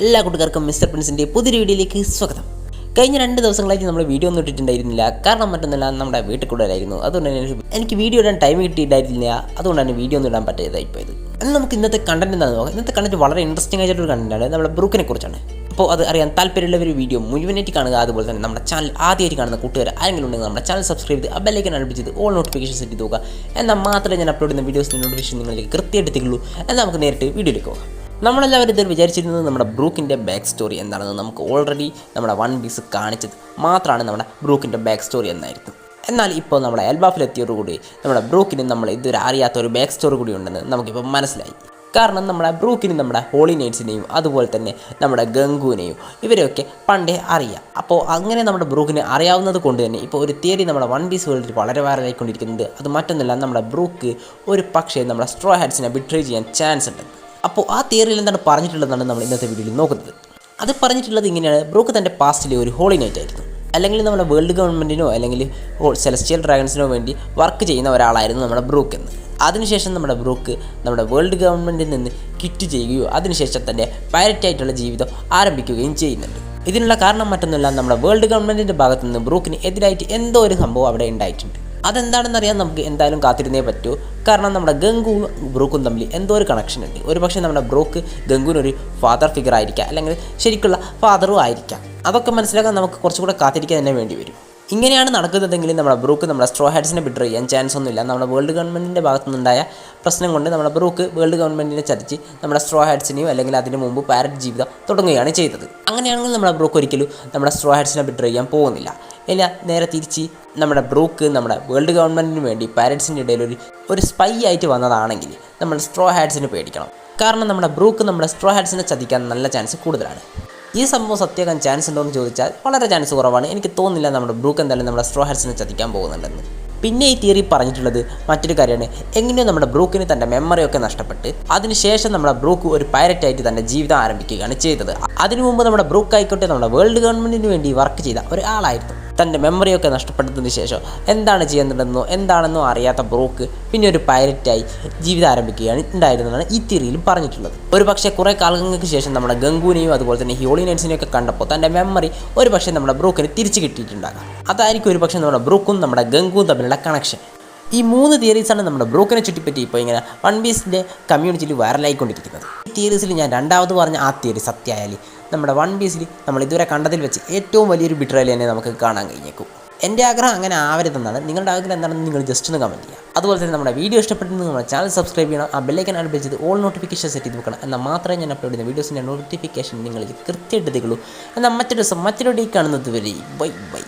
എല്ലാ കൂട്ടുകാർക്കും മിസ്റ്റർ പ്രിൻസിൻ്റെ പുതിയൊരു വീഡിയോയിലേക്ക് സ്വാഗതം. കഴിഞ്ഞ 2 ദിവസങ്ങളായിട്ട് നമ്മൾ വീഡിയോ ഒന്നും ഇട്ടിട്ടുണ്ടായിരുന്നില്ല. കാരണം മറ്റൊന്നല്ല, നമ്മുടെ വീട്ടിൽ കൂടുതലായിരുന്നു. അതുകൊണ്ട് തന്നെ എനിക്ക് വീഡിയോ ഇടാൻ ടൈം കിട്ടിയിട്ടായിരുന്നില്ല. അതുകൊണ്ടാണ് വീഡിയോ ഒന്നും ഇടാൻ പറ്റാതായിപ്പോയത്. എന്നാൽ നമുക്ക് ഇന്നത്തെ കണ്ടന്റ് എന്താണെന്ന് നോക്കാം. ഇന്നത്തെ കണ്ടന്റ് വളരെ ഇൻട്രസ്റ്റിംഗ് ആയിട്ടൊരു കണ്ടന്റാണ്. നമ്മുടെ ബ്രൂക്കിനെ കുറിച്ചാണ്. അപ്പോൾ അത് അറിയാൻ താല്പര്യമുള്ള ഒരു വീഡിയോ മുഴുവനായിട്ട് കാണുക. അതുപോലെ തന്നെ നമ്മുടെ ചാനൽ ആദ്യമായിട്ട് കാണുന്ന കൂട്ടുകാർ ആരെങ്കിലും ഉണ്ടെങ്കിൽ നമ്മുടെ ചാനൽ സബ്സ്ക്രൈബ് ചെയ്ത് ബെല്ലൈക്കൺ അടിപ്പിച്ചത് ഓൾ നോട്ടിഫിക്കേഷൻ സെറ്റ് ചെയ്ത് നോക്കുക. എന്നാൽ മാത്രമേ ഞാൻ അപ്ലോഡ് ചെയ്യുന്ന വീഡിയോസിൻ്റെ നോട്ടിഫിക്കേഷൻ നിങ്ങളിലേക്ക് കൃത്യമായിട്ട് എത്തിക്കുള്ളൂ. എന്നാൽ നമുക്ക് നേരിട്ട് വീഡിയോയിലേക്ക് പോകാം. നമ്മളെല്ലാവരും ഇതിൽ വിചാരിച്ചിരുന്നത് നമ്മുടെ ബ്രൂക്കിൻ്റെ ബാക്ക് സ്റ്റോറി എന്താണെന്ന് നമുക്ക് ഓൾറെഡി നമ്മുടെ വൺ പീസ് കാണിച്ചത് മാത്രമാണ് നമ്മുടെ ബ്രൂക്കിൻ്റെ ബാക്ക് സ്റ്റോറി എന്നായിരുന്നു. എന്നാൽ ഇപ്പോൾ നമ്മുടെ എൽബാഫിലെത്തിയോടുകൂടി നമ്മുടെ ബ്രൂക്കിന് നമ്മൾ ഇതുവരെ അറിയാത്ത ഒരു ബാക്ക് സ്റ്റോറി കൂടി ഉണ്ടെന്ന് നമുക്കിപ്പോൾ മനസ്സിലായി. കാരണം നമ്മുടെ ബ്രൂക്കിന് നമ്മുടെ ഹോളി നൈറ്റ്സിനെയും അതുപോലെ തന്നെ നമ്മുടെ ഗംഗുവിനെയും ഇവരെയൊക്കെ പണ്ടേ അറിയാം. അപ്പോൾ അങ്ങനെ നമ്മുടെ ബ്രൂക്കിനെ അറിയാവുന്നത് കൊണ്ട് തന്നെ ഇപ്പോൾ ഒരു തിയറി നമ്മുടെ വൺ പീസ് വേൾഡിൽ വളരെ വൈറലായിക്കൊണ്ടിരിക്കുന്നുണ്ട്. അത് മറ്റൊന്നുമല്ല, നമ്മുടെ ബ്രൂക്ക് ഒരു പക്ഷേ നമ്മുടെ സ്ട്രോ ഹാറ്റ്സിനെ ബിട്രേ ചെയ്യാൻ ചാൻസ് ഉണ്ട്. അപ്പോൾ ആ തിയറിയിൽ എന്താണ് പറഞ്ഞിട്ടുള്ളതാണ് നമ്മൾ ഇന്നത്തെ വീഡിയോയിൽ നോക്കുന്നത്. അത് പറഞ്ഞിട്ടുള്ളത് ഇങ്ങനെയാണ്: ബ്രൂക്ക് തൻ്റെ പാസ്റ്റിലെ ഒരു ഹോളി നൈറ്റ് ആയിരുന്നു, അല്ലെങ്കിൽ നമ്മുടെ വേൾഡ് ഗവൺമെൻറ്റിനോ അല്ലെങ്കിൽ സെലസ്റ്റിയൽ ഡ്രാഗൺസിനോ വേണ്ടി വർക്ക് ചെയ്യുന്ന ഒരാളായിരുന്നു നമ്മുടെ ബ്രൂക്ക് എന്ന്. അതിനുശേഷം നമ്മുടെ ബ്രൂക്ക് നമ്മുടെ വേൾഡ് ഗവൺമെൻറ്റിൽ നിന്ന് ക്വിറ്റ് ചെയ്യുകയോ അതിനുശേഷം തൻ്റെ പൈററ്റായിട്ടുള്ള ജീവിതം ആരംഭിക്കുകയും ചെയ്യുന്നുണ്ട്. ഇതിനുള്ള കാരണം മറ്റൊന്നുമില്ല, നമ്മുടെ വേൾഡ് ഗവൺമെൻറ്റിൻ്റെ ഭാഗത്തു നിന്ന് ബ്രൂക്കിന് എതിരായിട്ട് എന്തോ ഒരു സംഭവം അവിടെ ഉണ്ടായിട്ടുണ്ട്. അതെന്താണെന്നറിയാൻ നമുക്ക് എന്തായാലും കാത്തിരുന്നേ പറ്റൂ. കാരണം നമ്മുടെ ഗംഗുവും ബ്രൂക്കും തമ്മിൽ എന്തോ ഒരു കണക്ഷൻ ഉണ്ട്. ഒരു പക്ഷേ നമ്മുടെ ബ്രൂക്ക് ഗംഗുവിനൊരു ഫാദർ ഫിഗർ ആയിരിക്കാം, അല്ലെങ്കിൽ ശരിക്കുള്ള ഫാദറും ആയിരിക്കാം. അതൊക്കെ മനസ്സിലാക്കാൻ നമുക്ക് കുറച്ചുകൂടെ കാത്തിരിക്കാൻ തന്നെ വേണ്ടി വരും. ഇങ്ങനെയാണ് നടക്കുന്നതെങ്കിൽ നമ്മുടെ ബ്രൂക്ക് നമ്മുടെ സ്ട്രോ ഹാറ്റ്സിനെ ബിട്രേ ചെയ്യാൻ ചാൻസ് ഒന്നുമില്ല. നമ്മുടെ വേൾഡ് ഗവൺമെൻറ്റിൻ്റെ ഭാഗത്തുനിന്നുണ്ടായ പ്രശ്നം കൊണ്ട് നമ്മുടെ ബ്രൂക്ക് വേൾഡ് ഗവൺമെൻറ്റിനെ ചതിച്ച് നമ്മുടെ സ്ട്രോ ഹാറ്റ്സിനെയോ അല്ലെങ്കിൽ അതിന് മുമ്പ് പാരറ്റ് ജീവിതം തുടങ്ങുകയാണ് ചെയ്തത്. അങ്ങനെയാണെങ്കിൽ നമ്മുടെ ബ്രൂക്ക് ഒരിക്കലും നമ്മുടെ സ്ട്രോ ഹാറ്റ്സിനെ ബിട്രേ ചെയ്യാൻ പോകുന്നില്ല. ഇല്ല, നേരെ തിരിച്ച് നമ്മുടെ ബ്രൂക്ക് നമ്മുടെ വേൾഡ് ഗവൺമെൻറ്റിന് വേണ്ടി പാരറ്റ്സിൻ്റെ ഇടയിൽ ഒരു സ്പൈ ആയിട്ട് വന്നതാണെങ്കിൽ നമ്മൾ സ്ട്രോ ഹാറ്റ്സിന് പേടിക്കണം. കാരണം നമ്മുടെ ബ്രൂക്ക് നമ്മുടെ സ്ട്രോ ഹാറ്റ്സിനെ ചതിക്കാൻ നല്ല ചാൻസ് കൂടുതലാണ്. ഈ സംഭവം സത്യമാക്കാൻ ചാൻസ് ഉണ്ടോ എന്ന് ചോദിച്ചാൽ വളരെ ചാൻസ് കുറവാണ്. എനിക്ക് തോന്നുന്നില്ല നമ്മുടെ ബ്രൂക്ക് എന്തായാലും നമ്മുടെ സ്ട്രോ ഹാറ്റ്സിനെ ചതിക്കാൻ പോകുന്നുണ്ടെന്ന്. പിന്നെ ഈ തിയറി പറഞ്ഞിട്ടുള്ളത് മറ്റൊരു കാര്യമാണ്: എങ്ങനെയോ നമ്മുടെ ബ്രൂക്കിന് തൻ്റെ മെമ്മറിയൊക്കെ നഷ്ടപ്പെട്ട് അതിനുശേഷം നമ്മുടെ ബ്രൂക്ക് ഒരു പൈററ്റായിട്ട് തൻ്റെ ജീവിതം ആരംഭിക്കുകയാണ് ചെയ്തത്. അതിനു മുമ്പ് നമ്മുടെ ബ്രൂക്ക് ആയിക്കോട്ടെ നമ്മുടെ വേൾഡ് ഗവൺമെൻറ്റിന് വേണ്ടി വർക്ക് ചെയ്ത ഒരാളായിരുന്നു. തൻ്റെ മെമ്മറിയൊക്കെ നഷ്ടപ്പെട്ടതിന് ശേഷം എന്താണ് ചെയ്യുന്നതെന്നോ എന്താണെന്നോ അറിയാത്ത ബ്രൂക്ക് പിന്നെ ഒരു പൈററ്റായി ജീവിതം ആരംഭിക്കുകയാണ് ഉണ്ടായിരുന്നതാണ് ഈ തിയറിയിൽ പറഞ്ഞിട്ടുള്ളത്. ഒരു പക്ഷേ കുറേ കാലങ്ങൾക്ക് ശേഷം നമ്മുടെ ഗംഗുവിനെയും അതുപോലെ തന്നെ ഹോളി നൈറ്റ്സിനെയൊക്കെ കണ്ടപ്പോൾ തൻ്റെ മെമ്മറി ഒരു പക്ഷേ നമ്മുടെ ബ്രൂക്കിന് തിരിച്ചു കിട്ടിയിട്ടുണ്ടാകാം. അതായിരിക്കും ഒരു പക്ഷേ നമ്മുടെ ബ്രൂക്കും നമ്മുടെ ഗംഗുവും തമ്മിലുള്ള കണക്ഷൻ. ഈ 3 തിയറീസാണ് നമ്മുടെ ബ്രൂക്കിനെ ചുറ്റിപ്പറ്റി ഇപ്പോൾ ഇങ്ങനെ വൺ പീസിൻ്റെ കമ്മ്യൂണിറ്റിയിൽ വൈറലായിക്കൊണ്ടിരിക്കുന്നത്. ഈ തിയറീസിൽ ഞാൻ രണ്ടാമത് പറഞ്ഞ ആ തിയറി സത്യമായാൽ നമ്മുടെ വൺ പീസിൽ നമ്മൾ ഇതുവരെ കണ്ടതിൽ വെച്ച് ഏറ്റവും വലിയൊരു ബിട്രയൽ തന്നെ നമുക്ക് കാണാൻ കഴിഞ്ഞേക്കും. എൻ്റെ ആഗ്രഹം അങ്ങനെ ആവരുതെന്നാണ്. നിങ്ങളുടെ ആഗ്രഹം എന്താണെന്ന് നിങ്ങൾ ജസ്റ്റ് ഒന്ന് കമൻറ്റ് ചെയ്യുക. അതുപോലെ തന്നെ നമ്മുടെ വീഡിയോ ഇഷ്ടപ്പെട്ടെങ്കിൽ നമ്മുടെ ചാനൽ സബ്സ്ക്രൈബ് ചെയ്യണം. ആ ബെല്ലൈക്കൻ അടിപ്പിച്ച് ചെയ്ത് ഓൾ നോട്ടിഫിക്കേഷൻ സെറ്റ് ചെയ്ത് വെക്കണം. എന്നാൽ മാത്രമേ ഞാൻ അപ്ലോഡ് ചെയ്യുന്ന വീഡിയോസിൻ്റെ നോട്ടിഫിക്കേഷൻ നിങ്ങൾക്ക് കൃത്യമായിട്ട് എത്തിക്കുള്ളൂ. എന്നാൽ മറ്റൊരു ദിവസം മറ്റൊരു ഡേ കാണുന്നത് വരെ ബൈ ബൈ.